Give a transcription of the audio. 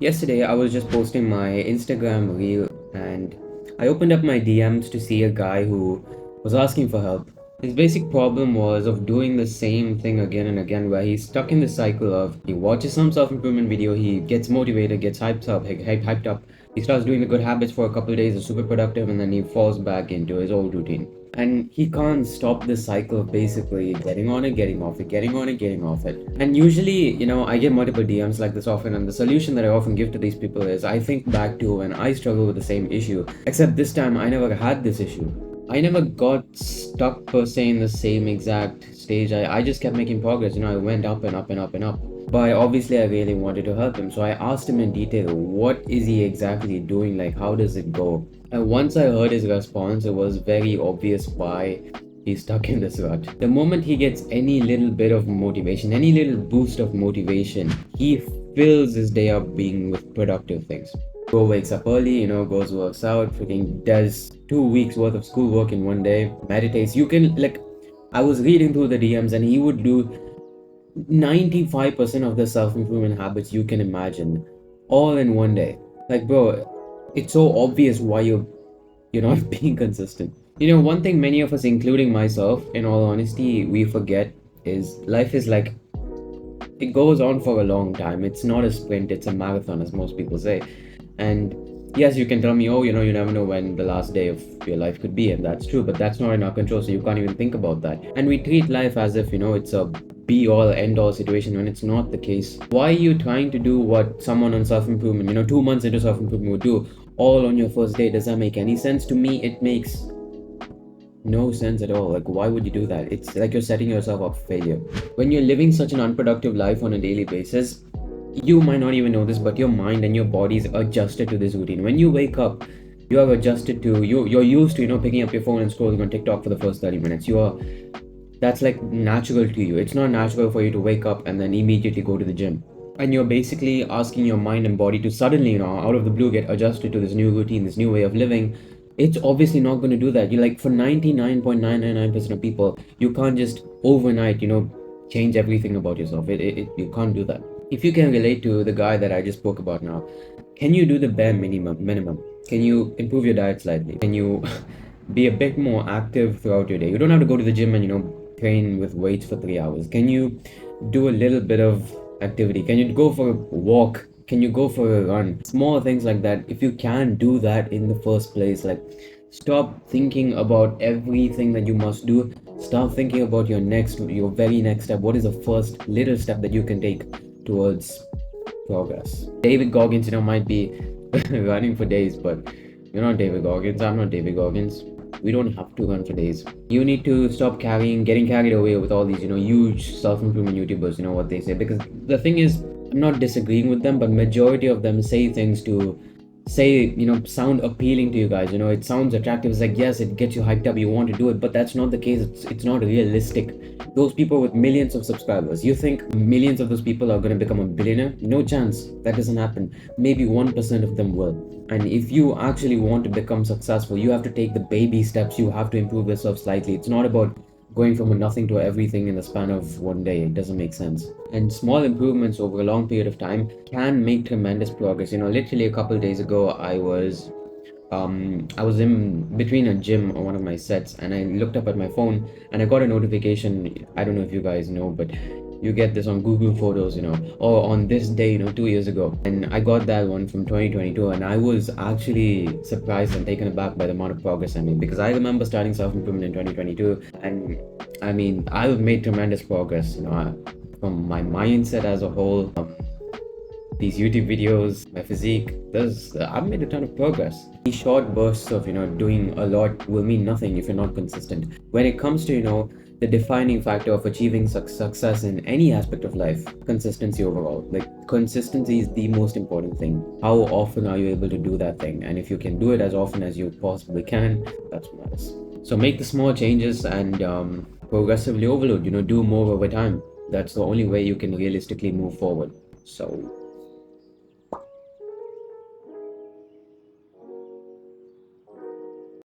Yesterday, I was just posting my Instagram reel and I opened up my DMs to see a guy who was asking for help. His basic problem was of doing the same thing again and again, where he's stuck in the cycle of he watches some self-improvement video, he gets motivated, gets hyped up, he starts doing the good habits for a couple of days, is super productive, and then he falls back into his old routine. And he can't stop this cycle of basically getting on it, getting off it, getting on it, getting off it. And usually, I get multiple DMs like this often, and the solution that I often give to these people is I think back to when I struggled with the same issue, except this time I never had this issue. I never got stuck per se in the same exact stage. I just kept making progress. I went up and up and up and up. But obviously, I really wanted to help him. So I asked him in detail, what is he exactly doing? Like, how does it go? And once I heard his response, it was very obvious why he's stuck in this rut. The moment he gets any little bit of motivation, any little boost of motivation, he fills his day up being with productive things. Bro wakes up early, goes works out, freaking does 2 weeks worth of schoolwork in one day, meditates. I was reading through the DMs and he would do 95% of the self-improvement habits you can imagine all in one day. Like, bro, it's so obvious why you're not being consistent. One thing many of us, including myself, in all honesty, we forget is life is like, it goes on for a long time. It's not a sprint, it's a marathon, as most people say. And yes, you can tell me, oh, you never know when the last day of your life could be, and that's true, but that's not in our control, so you can't even think about that. And we treat life as if, it's a be all end all situation when it's not the case. Why are you trying to do what someone on self-improvement, 2 months into self-improvement would do all on your first day? Does that make any sense? To me, it makes no sense at all. Like, why would you do that? It's like you're setting yourself up for failure. When you're living such an unproductive life on a daily basis, you might not even know this, but your mind and your body is adjusted to this routine. When you wake up, you have adjusted to you're used to picking up your phone and scrolling on TikTok for the first 30 minutes. That's like natural to you. It's not natural for you to wake up and then immediately go to the gym. And you're basically asking your mind and body to suddenly, out of the blue, get adjusted to this new routine, this new way of living. It's obviously not going to do that. For 99.999% of people, you can't just overnight, change everything about yourself. You can't do that. If you can relate to the guy that I just spoke about now, can you do the bare minimum? Can you improve your diet slightly? Can you be a bit more active throughout your day? You don't have to go to the gym and train with weights for 3 hours. Can you do a little bit of activity? Can you go for a walk? Can you go for a run? Small things like that. If you can do that in the first place, stop thinking about everything that you must do. Start thinking about your very next step. What is the first little step that you can take towards progress? David Goggins, might be running for days, but you're not David Goggins. I'm not David Goggins. We don't have to run for days. You need to stop getting carried away with all these, huge self-improvement YouTubers, what they say. Because the thing is, I'm not disagreeing with them, but majority of them say things to sound appealing to you guys. It sounds attractive. It's like, yes, it gets you hyped up, you want to do it, but that's not the case. It's not realistic. Those people with millions of subscribers, you think millions of those people are going to become a billionaire? No chance. That doesn't happen. Maybe 1% of them will. And if you actually want to become successful, you have to take the baby steps. You have to improve yourself slightly. It's not about going from a nothing to everything in the span of one day. It doesn't make sense. And small improvements over a long period of time can make tremendous progress. Literally a couple days ago, I was in between a gym or one of my sets, and I looked up at my phone and I got a notification. I don't know if you guys know, but you get this on Google Photos, or on this day, 2 years ago. And I got that one from 2022, and I was actually surprised and taken aback by the amount of progress I made, because I remember starting self-improvement in 2022, and I mean, I've made tremendous progress, from my mindset as a whole, these YouTube videos, my physique. I've made a ton of progress. These short bursts of, doing a lot will mean nothing if you're not consistent. When it comes to, the defining factor of achieving success in any aspect of life, consistency overall. Consistency is the most important thing. How often are you able to do that thing? And if you can do it as often as you possibly can, that's what matters. So make the small changes and progressively overload, do more over time. That's the only way you can realistically move forward. So